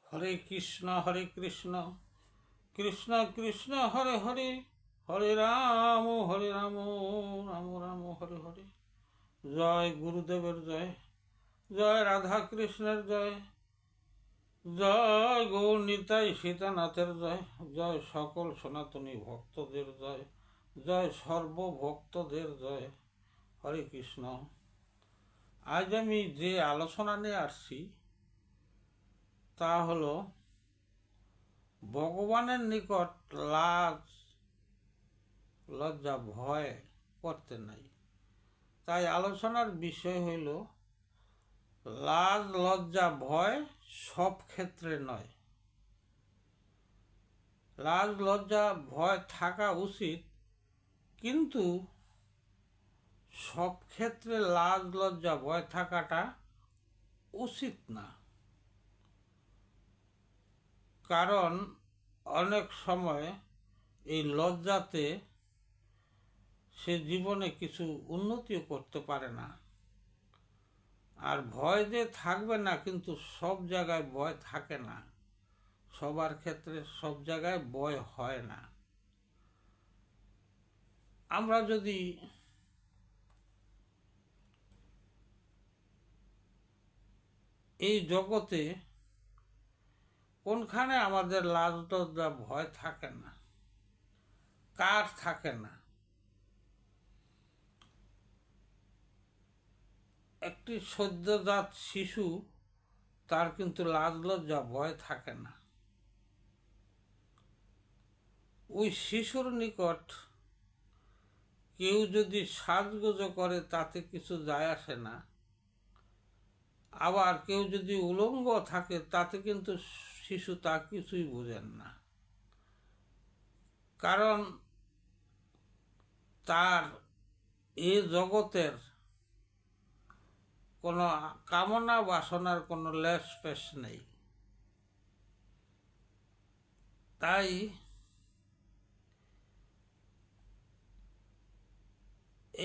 হরে কৃষ্ণ কৃষ্ণ কৃষ্ণ হরে হরে, হরে রাম রাম রাম হরে হরে। জয় গুরুদেবের জয়, জয় রাধা কৃষ্ণের জয়, জয় গৌর নিতাই সীতানাথের জয়, জয় সকল সনাতনী ভক্তদের জয়, জয় সর্বভক্তদের জয়। হরে কৃষ্ণ। আজ আমি যে আলোচনা নিয়ে আসছি তা হলো ভগবানের নিকট লাজ লজ্জা ভয় করতে নাই। তাই আলোচনার বিষয় হইল লাজ লজ্জা ভয় সব ক্ষেত্রে নয়। লাজ লজ্জা ভয় থাকা উচিত, কিন্তু সব ক্ষেত্রে লাজ লজ্জা ভয় থাকাটা উচিত না। কারণ অনেক সময় এই লজ্জাতে সে জীবনে কিছু উন্নতিও করতে পারে না। আর ভয় যে থাকবে না, কিন্তু সব জায়গায় ভয় থাকে না, সবার ক্ষেত্রে সব জায়গায় ভয় হয় না। আমরা যদি এই জগতে কোনখানে আমাদের লাজ লজ্জা ভয় থাকে না, কার থাকে না? একটি সদ্যজাত শিশু, তার কিন্তু লাজ লজ্জা ভয় থাকে না। ওই শিশুর নিকট কেউ যদি সাজগোজ করে তাতে কিছু যায় আসে না, আবার কেউ যদি উলঙ্গ থাকে তাতে কিন্তু শিশু তা কিছুই বোঝেন না। কারণ তার এ জগতের কোনো কামনা বাসনার কোনো লেশ পেশ নেই। তাই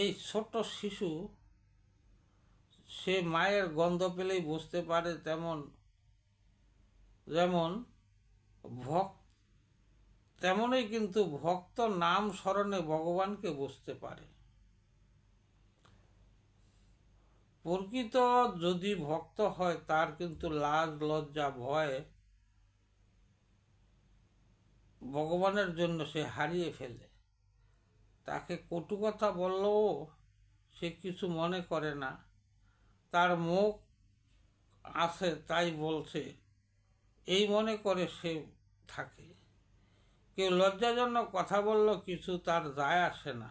এই ছোট শিশু, সে মায়ের গন্ধ পেলেই বুঝতে পারে, যেমন তেমনই কিন্তু ভক্ত নাম স্মরণে ভগবানকে বুঝতে পারে। প্রকৃত যদি ভক্ত হয়, তার কিন্তু লাজ লজ্জা ভয় ভগবানের জন্য সে হারিয়ে ফেলে। তাকে কটু কথা বললেও সে কিছু মনে করে না, তার মুখ আছে তাই বলছে, এই মনে করে সে থাকে। কেউ লজ্জাজনক কথা বলল, কিছু তার যায় আসে না।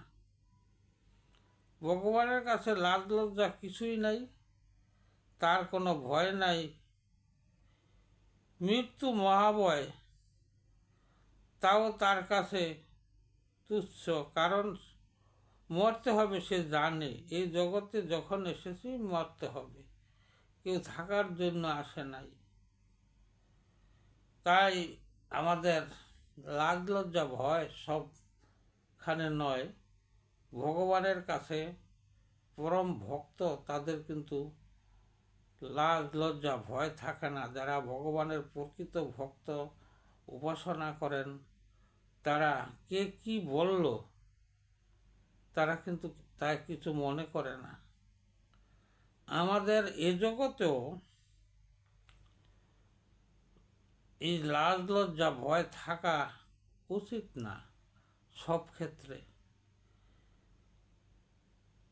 ভগবানের কাছে লাজ লজ্জা কিছুই নাই, তার কোনো ভয় নাই। মৃত্যু মহাভয়, তাও তার কাছে তুচ্ছ। কারণ মরতে হবে, সে জানে এই জগতে যখন এসেছি মরতে হবে, কেউ থাকার জন্য আসে নাই। তাই আমাদের লাজ লজ্জা ভয় সবখানে নয়। ভগবানের কাছে পরম ভক্ত, তাদের কিন্তু লাজ লজ্জা ভয় থাকে না। যারা ভগবানের প্রকৃত ভক্ত, উপাসনা করেন, তারা কে কি বলল তারা কিন্তু তাই কিছু মনে করে না। আমাদের এ জগতেও এই লাজ লজ্জা ভয় থাকা উচিত না সব ক্ষেত্রে।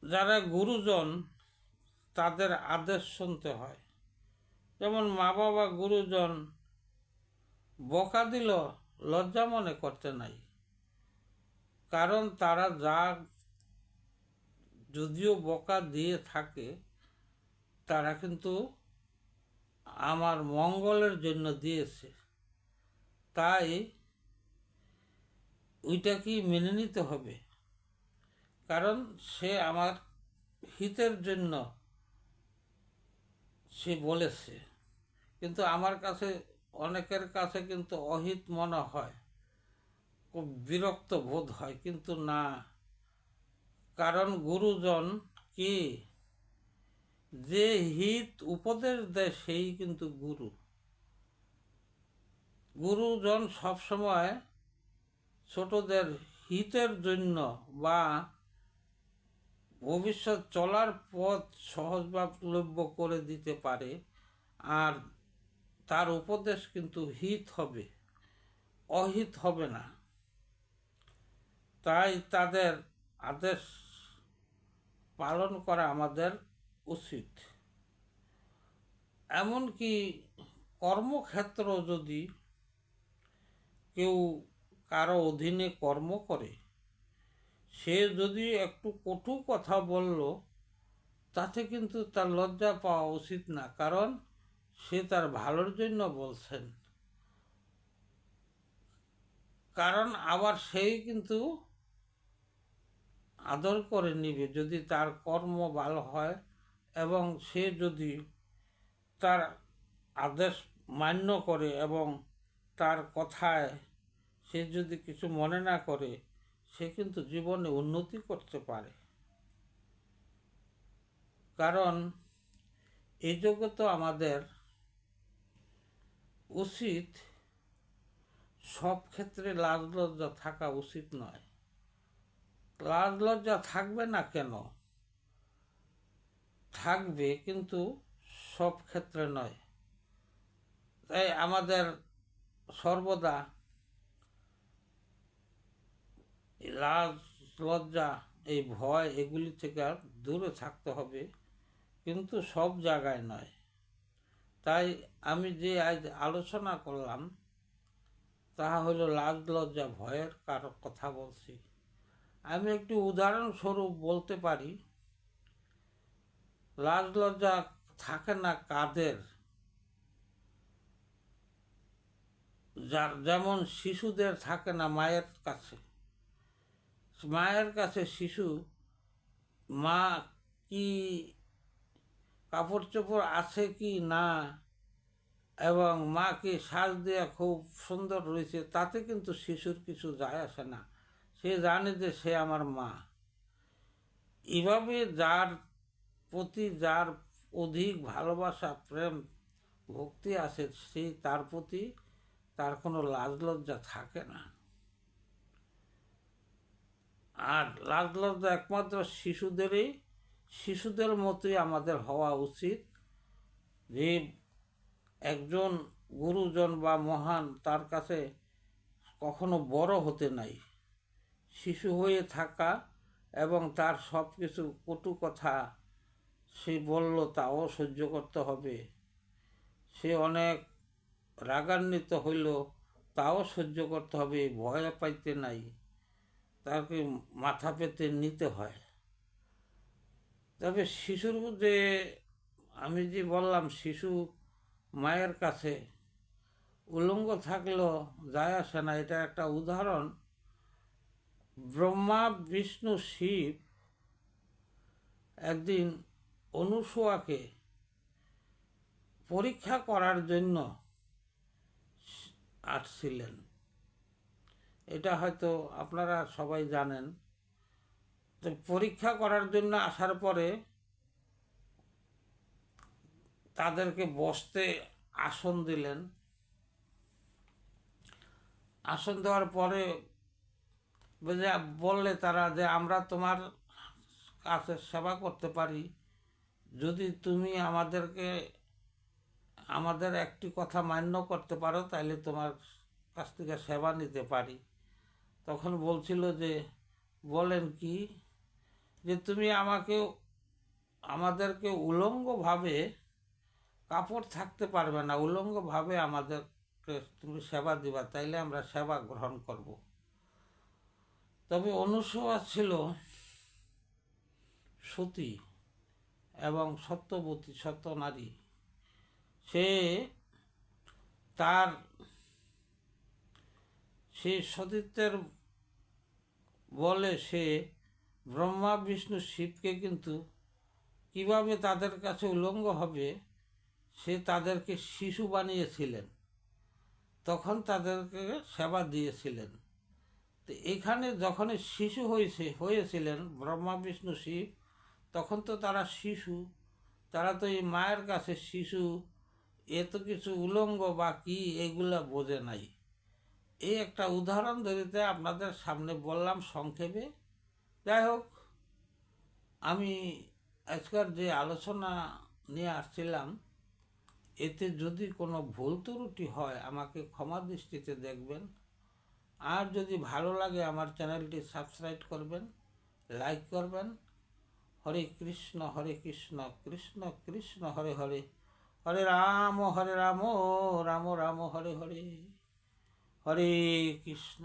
যারা গুরুজন, তাদের আদেশ শুনতে হয়। যেমন মা বাবা গুরুজন বকা দিল, লজ্জা মনে করতে নাই। কারণ তারা যদিও বকা দিয়ে থাকে, তারা কিন্তু আমার মঙ্গলের জন্য দিয়েছে। তাই ওইটাকেই মেনে নিতে হবে, কারণ সে আমার হিতের জন্য সে বলেছে। কিন্তু আমার কাছে, অনেকের কাছে কিন্তু অহিত মনে হয়, খুব বিরক্ত বোধ হয়। কিন্তু না, কারণ গুরুজন কি, যে হিত উপদেশ দেয় সেই কিন্তু গুরু। গুরুজন সবসময় ছোটদের হিতের জন্য বা ভবিষ্যৎ চলার পথ সহজলভ্য করে দিতে পারে, আর তার উপদেশ কিন্তু হিত হবে, অহিত হবে না। তাই তাদের আদেশ পালন করা আমাদের উচিত। এমনকি কর্মক্ষেত্র যদি কেউ কারো অধীনে কর্ম করে, সে যদি একটু কটু কথা বলল, তাতে কিন্তু তার লজ্জা পাওয়া উচিত না, কারণ সে তার ভালোর জন্য বলছেন। কারণ আবার সেই কিন্তু আদর করে নিবে যদি তার কর্ম ভালো হয়, এবং সে যদি তার আদেশ মান্য করে এবং তার কথায় সে যদি কিছু মনে না করে, সে কিন্তু জীবনে উন্নতি করতে পারে। কারণ এই জগতে আমাদের উচিত সব ক্ষেত্রে লাজ লজ্জা থাকা উচিত নয়। লাজ লজ্জা থাকবে না কেন? থাকবে, কিন্তু সব ক্ষেত্রে নয়। তাই আমাদের সর্বদা লাজ লজ্জা, এই ভয়, এগুলি থেকে দূরে থাকতে হবে, কিন্তু সব জায়গায় নয়। তাই আমি যে আজ আলোচনা করলাম তাহা হলো লাজ লজ্জা ভয়ের কথা বলছি। আমি একটি উদাহরণস্বরূপ বলতে পারি, লাজ লজ্জা থাকে না কাদের? যার যেমন শিশুদের থাকে না মায়ের কাছে। মায়ের কাছে শিশু মা কি কাপড় চোপড় আছে কি না, এবং মা কি সাজ দেওয়া খুব সুন্দর রয়েছে, তাতে কিন্তু শিশুর কিছু যায় আসে না। সে জানে যে সে আমার মা। এভাবে যার প্রতি যার অধিক ভালোবাসা, প্রেম, ভক্তি আছে, সেই তার প্রতি তার কোনো লাজ লজ্জা থাকে না। আর লাজ লজ্জা একমাত্র শিশুদের মতোই আমাদের হওয়া উচিত। যে একজন গুরুজন বা মহান, তার কাছে কখনো বড় হতে নাই, শিশু হয়ে থাকা, এবং তার সব কিছু কটু কথা সে বলল তাও সহ্য করতে হবে। সে অনেক রাগান্বিত হইল, তাও সহ্য করতে হবে, ভয় পাইতে নাই, তাকে মাথা পেতে নিতে হয়। তবে শিশুর যে আমি যে বললাম, শিশু মায়ের কাছে উলঙ্গ থাকলেও যায় আসে না, এটা একটা উদাহরণ। ব্রহ্মা বিষ্ণু শিব একদিন অনুসূয়াকে পরীক্ষা করার জন্য আসছিলেন। এটা হয়তো আপনারা সবাই জানেন। তো পরীক্ষা করার জন্য আসার পরে তাদেরকে বসতে আসন দিলেন। আসন দেওয়ার পরে বললে তারা যে আমরা তোমার কাছে সেবা করতে পারি, যদি তুমি আমাদের একটি কথা মান্য করতে পারো, তাহলে তোমার কাছ থেকে সেবা নিতে পারি। তখন বলছিল যে, বলেন কি, যে তুমি আমাদেরকে উলঙ্গভাবে, কাপড় থাকতে পারবে না, উলঙ্গভাবে আমাদেরকে তুমি সেবা দিবা, তাইলে আমরা সেবা গ্রহণ করব। তবে অনুসূয়া ছিল সতী এবং সত্যবতী, সত্য নারী। সে তার সেই সতীত্বের বলে সে ব্রহ্মা বিষ্ণু শিবকে কিন্তু কিভাবে তাদের কাছে উলঙ্গ হবে, সে তাদেরকে শিশু বানিয়েছিলেন, তখন তাদেরকে সেবা দিয়েছিলেন। তো এখানে যখনই শিশু হয়েছিলেন ব্রহ্মা বিষ্ণু শিব, তখন তো তারা শিশু, তারা তো এই মায়ের কাছে শিশু, এত কিছু উলঙ্গ বা কি এগুলা বোঝে নাই। এই একটা উদাহরণ ধরিতে আপনাদের সামনে বললাম সংক্ষেপে। যাই হোক, আমি আজকের যে আলোচনা নিয়ে আসছিলাম, এতে যদি কোনো ভুল ত্রুটি হয় আমাকে ক্ষমা দৃষ্টিতে দেখবেন। আর যদি ভালো লাগে আমার চ্যানেলটি সাবস্ক্রাইব করবেন, লাইক করবেন। হরে কৃষ্ণ কৃষ্ণ কৃষ্ণ হরে হরে, হরে রাম রাম রাম হরে হরে, হরে কৃষ্ণ।